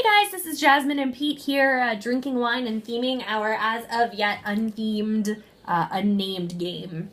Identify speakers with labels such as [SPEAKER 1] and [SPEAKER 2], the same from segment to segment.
[SPEAKER 1] Hey guys, this is Jasmine and Pete here, drinking wine and theming our as of yet unthemed, unnamed game.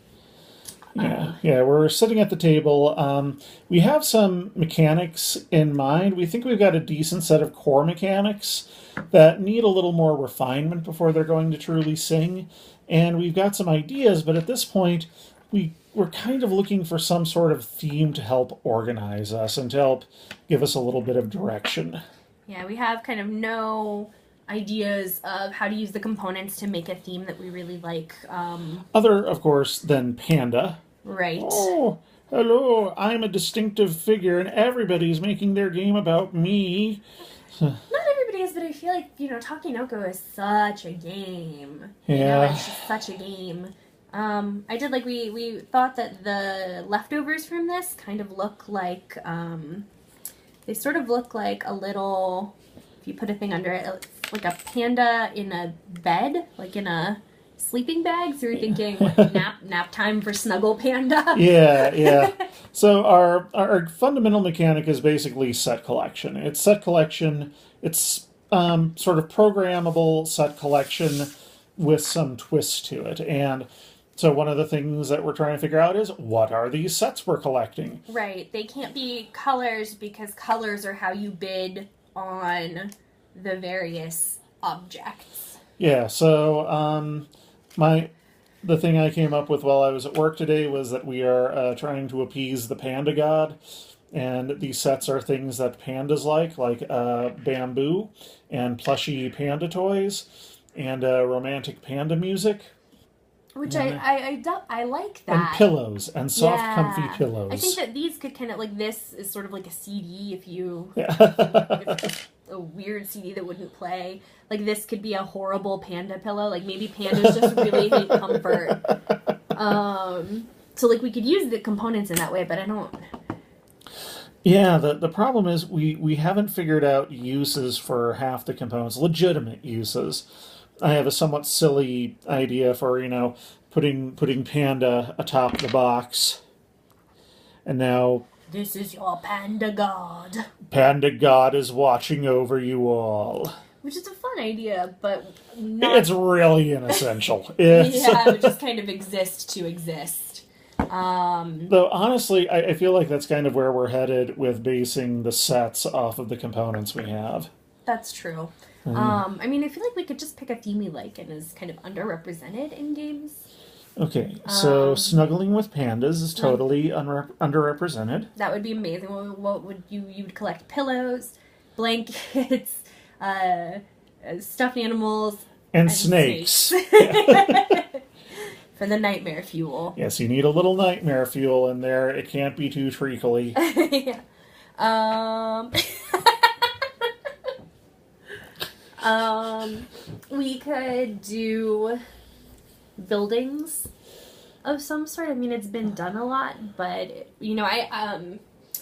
[SPEAKER 2] Yeah, we're sitting at the table. We have some mechanics in mind. We think we've got a decent set of core mechanics that need a little more refinement before they're going to truly sing. And we've got some ideas, but at this point, we're kind of looking for some sort of theme to help organize us and to help give us a little bit of direction.
[SPEAKER 1] Yeah, we have kind of no ideas of how to use the components to make a theme that we really like.
[SPEAKER 2] Other, of course, than Panda.
[SPEAKER 1] Right.
[SPEAKER 2] Oh, hello, I'm a distinctive figure and everybody's making their game about me.
[SPEAKER 1] Not everybody is, but I feel like, Takenoko is such a game.
[SPEAKER 2] Yeah.
[SPEAKER 1] It's just such a game. We thought that the leftovers from this kind of look like, they sort of look like a little, if you put a thing under it, it's like a panda in a bed, like in a sleeping bag. So you're thinking nap time for Snuggle Panda.
[SPEAKER 2] Yeah. So our fundamental mechanic is basically set collection. It's set collection. It's sort of programmable set collection with some twist to it. And so one of the things that we're trying to figure out is, what are these sets we're collecting?
[SPEAKER 1] Right. They can't be colors because colors are how you bid on the various objects.
[SPEAKER 2] Yeah, so the thing I came up with while I was at work today was that we are trying to appease the panda god. And these sets are things that pandas like bamboo and plushy panda toys and romantic panda music.
[SPEAKER 1] Which I like that.
[SPEAKER 2] And pillows, and soft, comfy pillows.
[SPEAKER 1] I think that these could kind of, like, this is sort of like a CD if you...
[SPEAKER 2] Yeah.
[SPEAKER 1] if a weird CD that wouldn't play. Like, this could be a horrible panda pillow. Like, maybe pandas just really hate comfort. So, like, we could use the components in that way, but I don't...
[SPEAKER 2] Yeah, the problem is we haven't figured out uses for half the components, legitimate uses. I have a somewhat silly idea for, putting Panda atop the box. And now...
[SPEAKER 1] This is your Panda God.
[SPEAKER 2] Panda God is watching over you all.
[SPEAKER 1] Which is a fun idea, but not...
[SPEAKER 2] It's really inessential.
[SPEAKER 1] Yeah, it would just kind of exist to exist.
[SPEAKER 2] Though, honestly, I feel like that's kind of where we're headed with basing the sets off of the components we have.
[SPEAKER 1] That's true. I feel like we could just pick a theme we like and is kind of underrepresented in games.
[SPEAKER 2] Okay, so snuggling with pandas is totally underrepresented.
[SPEAKER 1] That would be amazing. What would you would collect pillows, blankets, stuffed animals,
[SPEAKER 2] and snakes.
[SPEAKER 1] For the nightmare fuel.
[SPEAKER 2] Yes, you need a little nightmare fuel in there. It can't be too treacly.
[SPEAKER 1] Yeah. We could do buildings of some sort. I mean, it's been done a lot, but, I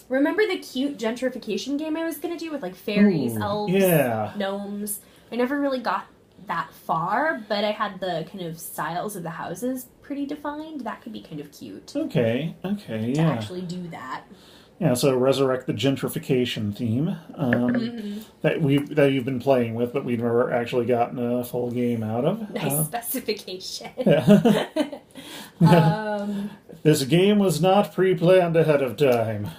[SPEAKER 1] remember the cute gentrification game I was going to do with, like, fairies, elves, gnomes. I never really got that far, but I had the kind of styles of the houses pretty defined. That could be kind of cute.
[SPEAKER 2] Okay,
[SPEAKER 1] to actually do that.
[SPEAKER 2] Yeah, so resurrect the gentrification theme that you've been playing with, but we've never actually gotten a full game out of.
[SPEAKER 1] Nice specification.
[SPEAKER 2] This game was not pre-planned ahead of time.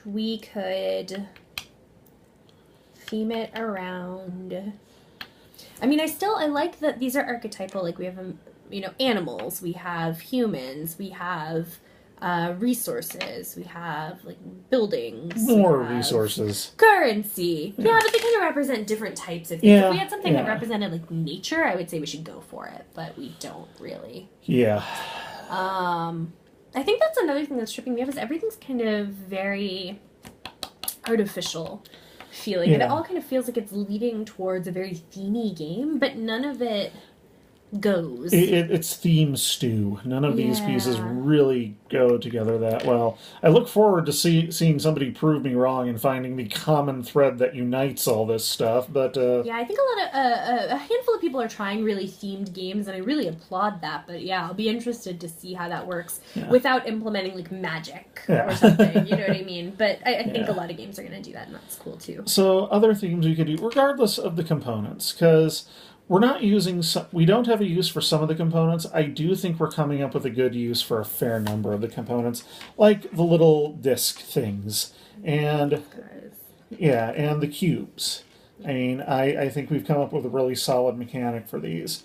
[SPEAKER 1] We could theme it around... I like that these are archetypal. Like, we have, animals, we have humans, we have... resources, we have, like, buildings.
[SPEAKER 2] More resources.
[SPEAKER 1] Currency. Yeah, but they kind of represent different types of things.
[SPEAKER 2] Yeah,
[SPEAKER 1] if we had something that represented, like, nature, I would say we should go for it, but we don't really.
[SPEAKER 2] Yeah.
[SPEAKER 1] I think that's another thing that's tripping me up is everything's kind of very artificial feeling. And it all kind of feels like it's leading towards a very themey game, but none of it goes.
[SPEAKER 2] It's theme stew. None of these pieces
[SPEAKER 1] Yeah.
[SPEAKER 2] really go together that well. I look forward to seeing somebody prove me wrong and finding the common thread that unites all this stuff. But
[SPEAKER 1] Yeah, I think a handful of people are trying really themed games, and I really applaud that. But yeah, I'll be interested to see how that works without implementing like magic or something. You know what I mean? But I think a lot of games are going to do that, and that's cool too.
[SPEAKER 2] So other themes we could do, regardless of the components, because we're not using we don't have a use for some of the components. I do think we're coming up with a good use for a fair number of the components, like the little disc things and and the cubes. I mean, I think we've come up with a really solid mechanic for these.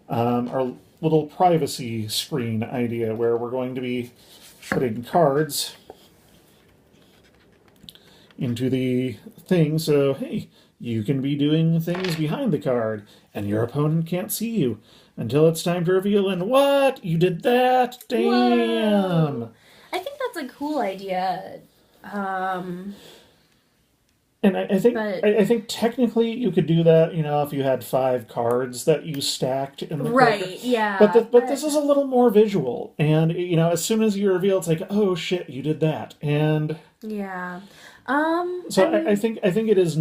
[SPEAKER 2] Our little privacy screen idea, where we're going to be putting cards into the thing, so hey, you can be doing things behind the card, and your opponent can't see you until it's time to reveal. And what? You did that? Damn! Whoa.
[SPEAKER 1] I think that's a cool idea.
[SPEAKER 2] And I think technically you could do that, if you had 5 cards that you stacked in the
[SPEAKER 1] right,
[SPEAKER 2] card.
[SPEAKER 1] yeah.
[SPEAKER 2] But this is a little more visual, and as soon as you reveal, it's like, oh shit, you did that, and
[SPEAKER 1] yeah.
[SPEAKER 2] So I think it is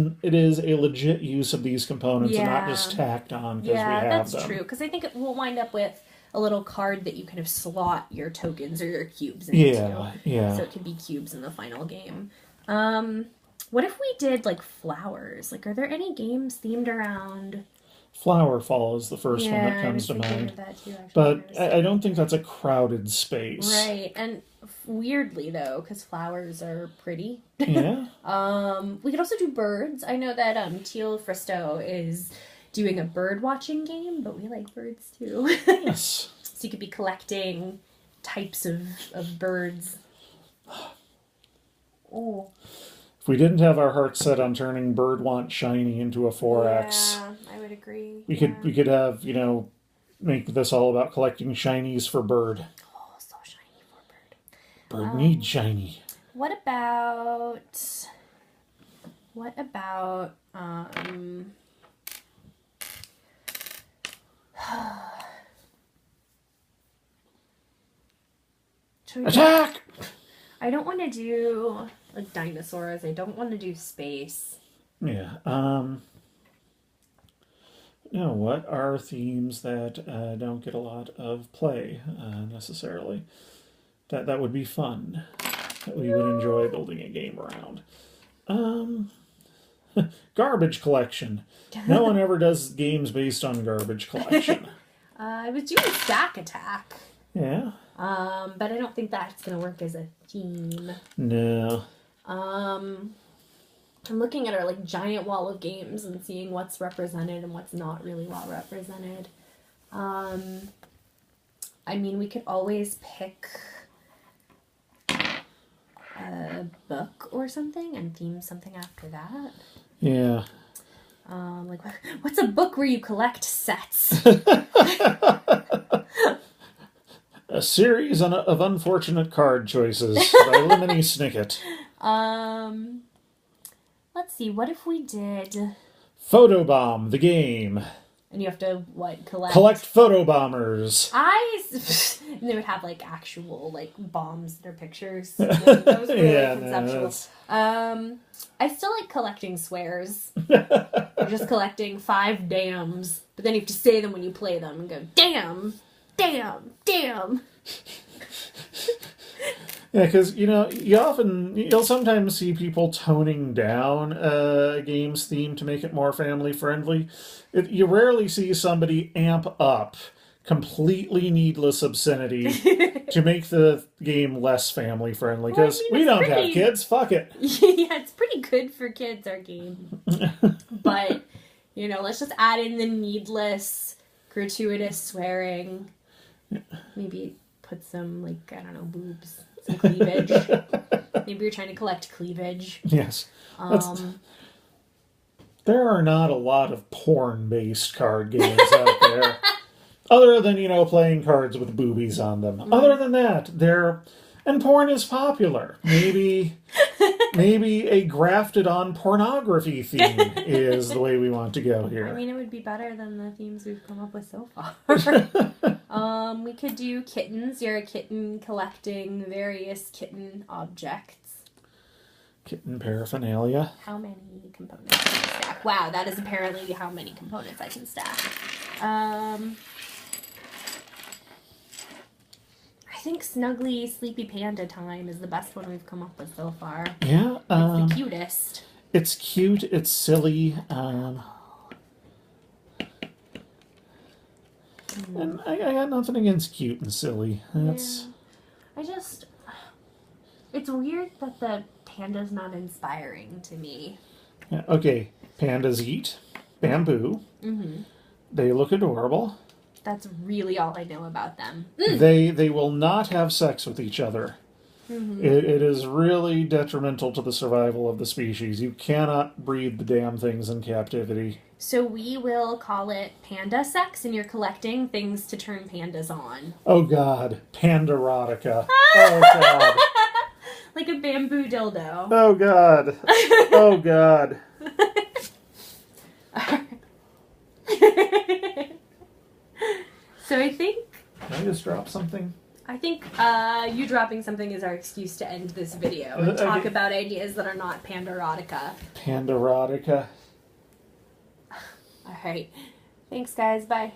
[SPEAKER 2] a legit use of these components and not just tacked on because we have them.
[SPEAKER 1] Yeah, that's true. Because I think we'll wind up with a little card that you kind of slot your tokens or your cubes into.
[SPEAKER 2] Yeah.
[SPEAKER 1] So it could be cubes in the final game. What if we did like flowers? Like, are there any games themed around?
[SPEAKER 2] Flowerfall is the first one that comes to mind.
[SPEAKER 1] That too, actually.
[SPEAKER 2] But I don't think that's a crowded space.
[SPEAKER 1] Right, and weirdly though, because flowers are pretty.
[SPEAKER 2] Yeah.
[SPEAKER 1] We could also do birds. I know that Teal Fristo is doing a bird watching game, but we like birds too.
[SPEAKER 2] Yes.
[SPEAKER 1] So you could be collecting types of birds. Oh.
[SPEAKER 2] If we didn't have our hearts set on turning Bird Want Shiny into a 4X,
[SPEAKER 1] yeah, I would agree.
[SPEAKER 2] We could have, make this all about collecting shinies for Bird.
[SPEAKER 1] Oh, so shiny for
[SPEAKER 2] Bird. Bird needs shiny.
[SPEAKER 1] What about
[SPEAKER 2] Attack!
[SPEAKER 1] I don't want to do like dinosaurs. I don't want to do space.
[SPEAKER 2] Yeah. What are themes that don't get a lot of play necessarily? That would be fun. That we would enjoy building a game around. Garbage collection. No one ever does games based on garbage collection.
[SPEAKER 1] I was doing Stack Attack.
[SPEAKER 2] Yeah.
[SPEAKER 1] But I don't think that's gonna work as a theme.
[SPEAKER 2] No.
[SPEAKER 1] I'm looking at our like giant wall of games and seeing what's represented and what's not really well represented. I mean, we could always pick a book or something and theme something after that.
[SPEAKER 2] Yeah.
[SPEAKER 1] Like, what's a book where you collect sets?
[SPEAKER 2] A series of unfortunate card choices by Lemony Snicket.
[SPEAKER 1] Let's see. What if we did
[SPEAKER 2] Photobomb, the game.
[SPEAKER 1] And you have to what collect?
[SPEAKER 2] Collect photobombers.
[SPEAKER 1] And they would have like actual like bombs that are pictures. That was really conceptual. I still like collecting swears. You're just collecting 5 dams, but then you have to say them when you play them and go damn, damn, damn.
[SPEAKER 2] Yeah, because you'll sometimes see people toning down a game's theme to make it more family friendly. You rarely see somebody amp up completely needless obscenity to make the game less family friendly. Because we don't have kids. Fuck it.
[SPEAKER 1] Yeah, it's pretty good for kids, our game. But let's just add in the needless, gratuitous swearing. Maybe put some boobs. Some cleavage. Maybe you're trying to collect cleavage.
[SPEAKER 2] Yes. There are not a lot of porn-based card games out there. Other than, playing cards with boobies on them. Other than that, And porn is popular. Maybe a grafted on pornography theme is the way we want to go here.
[SPEAKER 1] I mean, it would be better than the themes we've come up with so far. We could do kittens. You're a kitten collecting various kitten objects.
[SPEAKER 2] Kitten paraphernalia.
[SPEAKER 1] How many components can you stack? Wow, that is apparently how many components I can stack. I think Snuggly Sleepy Panda Time is the best one we've come up with so far.
[SPEAKER 2] Yeah.
[SPEAKER 1] It's the cutest.
[SPEAKER 2] It's cute. It's silly. And I got nothing against cute and silly. That's.
[SPEAKER 1] Yeah. It's weird that the panda's not inspiring to me.
[SPEAKER 2] Yeah, okay. Pandas eat bamboo.
[SPEAKER 1] Mm-hmm.
[SPEAKER 2] They look adorable.
[SPEAKER 1] That's really all I know about them.
[SPEAKER 2] They will not have sex with each other.
[SPEAKER 1] Mm-hmm.
[SPEAKER 2] It is really detrimental to the survival of the species. You cannot breed the damn things in captivity.
[SPEAKER 1] So we will call it panda sex, and you're collecting things to turn pandas on.
[SPEAKER 2] Oh God, Pandarotica. Oh God.
[SPEAKER 1] Like a bamboo dildo.
[SPEAKER 2] Oh God. Oh God.
[SPEAKER 1] So I think...
[SPEAKER 2] Can I just drop something?
[SPEAKER 1] I think you dropping something is our excuse to end this video and talk about ideas that are not Pandarotica.
[SPEAKER 2] Pandarotica.
[SPEAKER 1] All right. Thanks, guys. Bye.